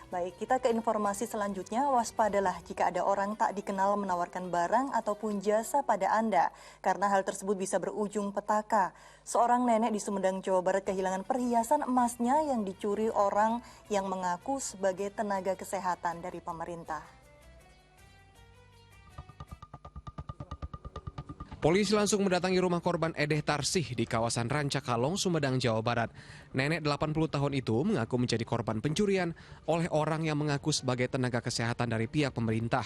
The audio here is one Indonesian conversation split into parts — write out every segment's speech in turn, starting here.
Baik, kita ke informasi selanjutnya. Waspadalah jika ada orang tak dikenal menawarkan barang ataupun jasa pada Anda, karena hal tersebut bisa berujung petaka. Seorang nenek di Sumedang, Jawa Barat kehilangan perhiasan emasnya yang dicuri orang yang mengaku sebagai tenaga kesehatan dari pemerintah. Polisi langsung mendatangi rumah korban Edeh Tarsih di kawasan Rancakalong, Sumedang, Jawa Barat. Nenek 80 tahun itu mengaku menjadi korban pencurian oleh orang yang mengaku sebagai tenaga kesehatan dari pihak pemerintah.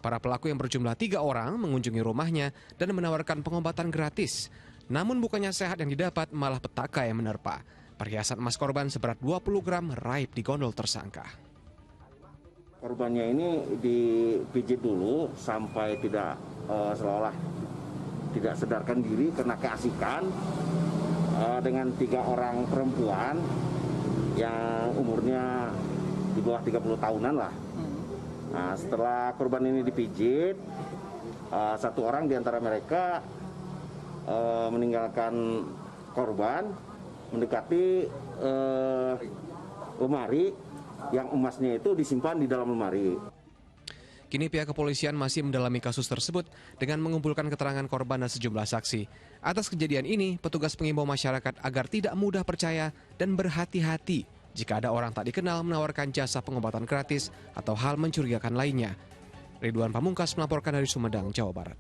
Para pelaku yang berjumlah 3 orang mengunjungi rumahnya dan menawarkan pengobatan gratis. Namun bukannya sehat yang didapat, malah petaka yang menerpa. Perhiasan emas korban seberat 20 gram raib di gondol tersangka. Korbannya ini dipijit dulu sampai seolah tidak sadarkan diri karena keasikan dengan 3 orang perempuan yang umurnya di bawah 30 tahunan lah. Nah, setelah korban ini dipijit, 1 orang di antara mereka meninggalkan korban mendekati lemari yang emasnya itu disimpan di dalam lemari. Kini pihak kepolisian masih mendalami kasus tersebut dengan mengumpulkan keterangan korban dan sejumlah saksi. Atas kejadian ini, petugas mengimbau masyarakat agar tidak mudah percaya dan berhati-hati jika ada orang tak dikenal menawarkan jasa pengobatan gratis atau hal mencurigakan lainnya. Ridwan Pamungkas melaporkan dari Sumedang, Jawa Barat.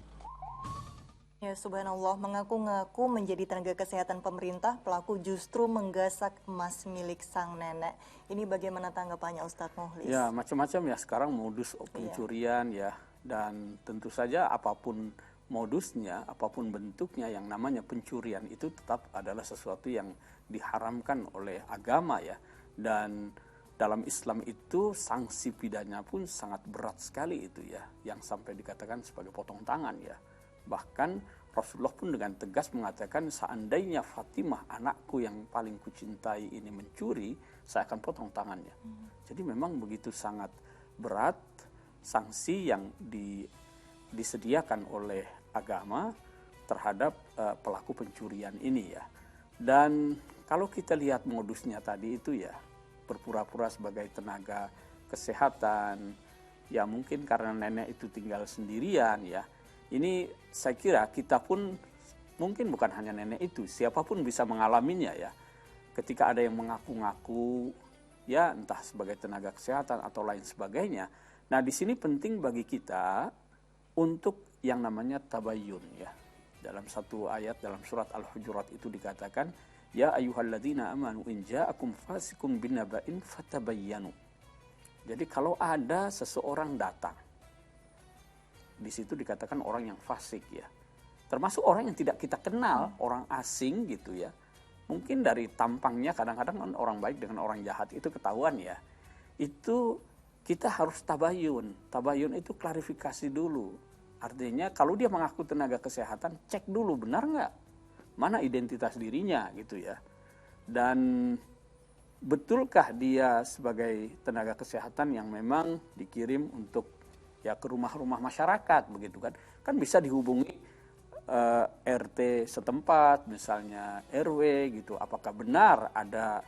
Ya, subhanallah, mengaku-ngaku menjadi tenaga kesehatan pemerintah, pelaku justru menggasak emas milik sang nenek. Ini bagaimana tanggapannya Ustadz Mukhlis? Ya, macam-macam ya sekarang modus pencurian ya. Dan tentu saja apapun modusnya, apapun bentuknya, yang namanya pencurian itu tetap adalah sesuatu yang diharamkan oleh agama ya. Dan dalam Islam itu sanksi pidananya pun sangat berat sekali itu ya, yang sampai dikatakan sebagai potong tangan ya. Bahkan Rasulullah pun dengan tegas mengatakan, seandainya Fatimah anakku yang paling kucintai ini mencuri, saya akan potong tangannya. Jadi memang begitu sangat berat sanksi yang disediakan oleh agama terhadap pelaku pencurian ini ya. Dan kalau kita lihat modusnya tadi itu ya, berpura-pura sebagai tenaga kesehatan, ya mungkin karena nenek itu tinggal sendirian ya. Ini saya kira kita pun, mungkin bukan hanya nenek itu, siapapun bisa mengalaminya ya. Ketika ada yang mengaku-ngaku, ya entah sebagai tenaga kesehatan atau lain sebagainya. Nah di sini penting bagi kita untuk yang namanya tabayyun ya. Dalam satu ayat dalam surat Al-Hujurat itu dikatakan, ya ayyuhalladzina amanu in ja'akum fasikum binaba'in fatabayyanu. Jadi kalau ada seseorang datang, di situ dikatakan orang yang fasik ya. Termasuk orang yang tidak kita kenal, orang asing gitu ya. Mungkin dari tampangnya kadang-kadang orang baik dengan orang jahat itu ketahuan ya. Itu kita harus tabayun. Tabayun itu klarifikasi dulu. Artinya kalau dia mengaku tenaga kesehatan, cek dulu benar nggak? Mana identitas dirinya gitu ya. Dan betulkah dia sebagai tenaga kesehatan yang memang dikirim untuk ya ke rumah-rumah masyarakat begitu kan bisa dihubungi RT setempat misalnya RW gitu, apakah benar ada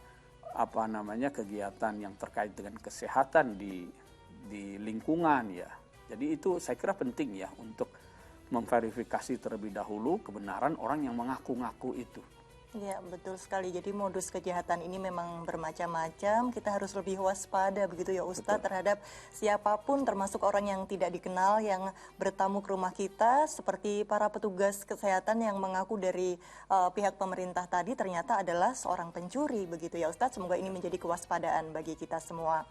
kegiatan yang terkait dengan kesehatan di lingkungan ya. Jadi itu saya kira penting ya untuk memverifikasi terlebih dahulu kebenaran orang yang mengaku-ngaku itu. Ya, betul sekali. Jadi modus kejahatan ini memang bermacam-macam. Kita harus lebih waspada begitu ya Ustadz terhadap siapapun, termasuk orang yang tidak dikenal yang bertamu ke rumah kita, seperti para petugas kesehatan yang mengaku dari pihak pemerintah tadi ternyata adalah seorang pencuri begitu ya Ustadz. Semoga ini menjadi kewaspadaan bagi kita semua.